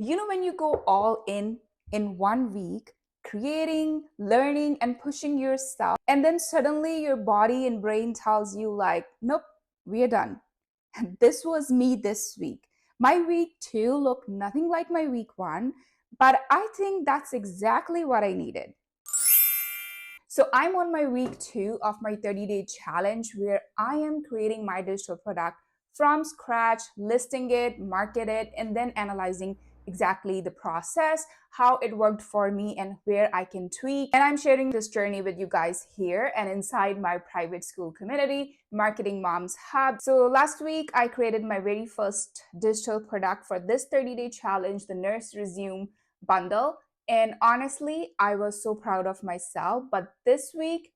When you go all in 1 week, creating, learning, and pushing yourself, and then suddenly your body and brain tells you, like, nope, we are done. This was me this week. My week two looked nothing like my week one, but I think that's exactly what I needed. So I'm on my week two of my 30-day challenge where I am creating my digital product from scratch, listing it, market it, and then analyzing exactly the process, how it worked for me, and where I can tweak. And I'm sharing this journey with you guys here and inside my private school community, Marketing Moms Hub. So last week, I created my very first digital product for this 30-day challenge, the Nurse Resume bundle. And honestly, I was so proud of myself. But this week,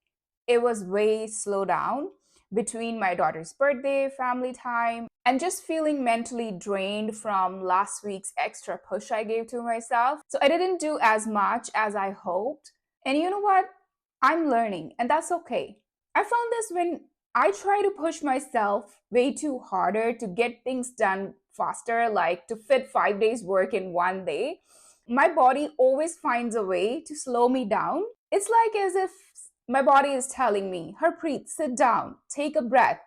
it was way slow down between my daughter's birthday, family time, and just feeling mentally drained from last week's extra push I gave to myself. So I didn't do as much as I hoped. And you know what? I'm learning, and that's okay. I found this when I try to push myself way too harder to get things done faster, like to fit 5 days work in 1 day, my body always finds a way to slow me down. It's like as if my body is telling me, Harpreet, sit down, take a breath.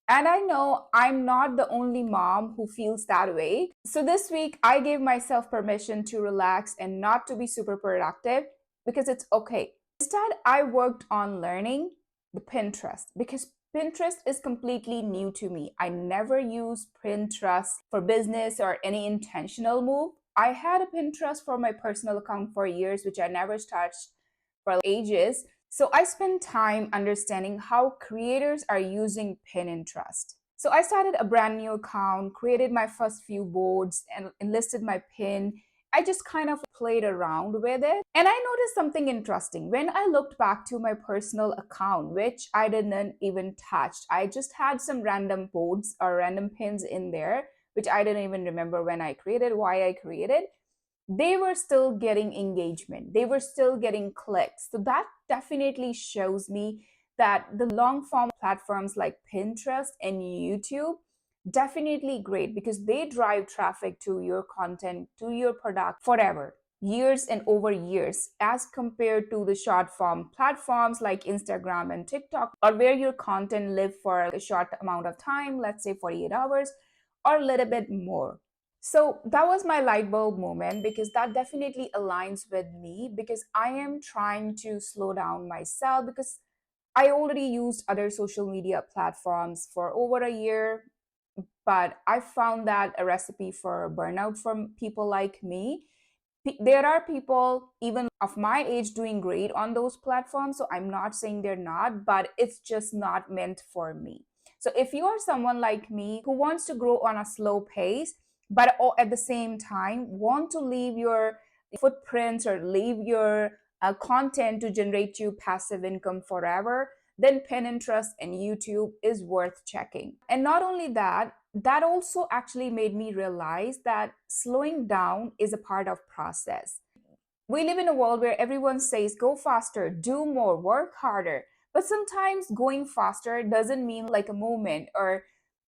And I know I'm not the only mom who feels that way. So this week, I gave myself permission to relax and not to be super productive because it's okay. Instead, I worked on learning the Pinterest because Pinterest is completely new to me. I never used Pinterest for business or any intentional move. I had a Pinterest for my personal account for years, which I never touched for ages. So I spent time understanding how creators are using Pinterest. So I started a brand new account, created my first few boards, and enlisted my pin. I just kind of played around with it. And I noticed something interesting. When I looked back to my personal account, which I didn't even touch, I just had some random boards or random pins in there, which I didn't even remember when I created, why I created. They were still getting engagement. They were still getting clicks. So that definitely shows me that the long form platforms like Pinterest and YouTube definitely great because they drive traffic to your content, to your product forever, years and over years, as compared to the short form platforms like Instagram and TikTok, or where your content live for a short amount of time, let's say 48 hours or a little bit more. So that was my light bulb moment because that definitely aligns with me because I am trying to slow down myself because I already used other social media platforms for over a year, but I found that a recipe for burnout for people like me. There are people even of my age doing great on those platforms, so I'm not saying they're not, but it's just not meant for me. So if you are someone like me who wants to grow on a slow pace, but at the same time want to leave your footprints or leave your content to generate you passive income forever, then Pinterest and YouTube is worth checking. And not only that, that also actually made me realize that slowing down is a part of process. We live in a world where everyone says go faster, do more, work harder. But sometimes going faster doesn't mean like a movement, or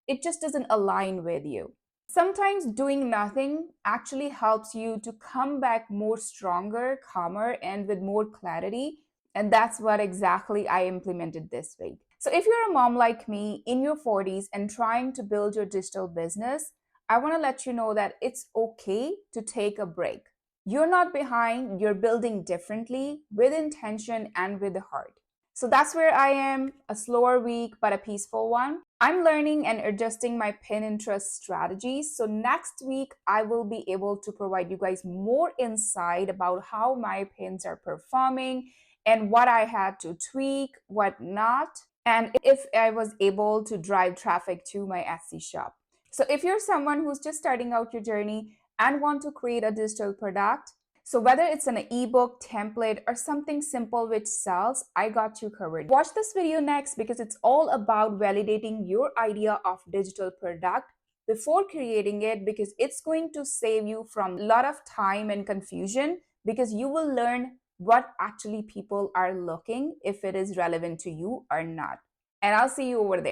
it just doesn't align with you. Sometimes doing nothing actually helps you to come back more stronger, calmer, and with more clarity. And that's what exactly I implemented this week. So if you're a mom like me in your 40s and trying to build your digital business, I want to let you know that it's okay to take a break. You're not behind, you're building differently with intention and with the heart. So that's where I am, a slower week, but a peaceful one. I'm learning and adjusting my Pinterest strategies. So next week, I will be able to provide you guys more insight about how my pins are performing and what I had to tweak, what not, and if I was able to drive traffic to my Etsy shop. So if you're someone who's just starting out your journey and want to create a digital product, so whether it's an ebook, template, or something simple which sells, I got you covered. Watch this video next because it's all about validating your idea of digital product before creating it, because it's going to save you from a lot of time and confusion, because you will learn what actually people are looking, if it is relevant to you or not. And I'll see you over there.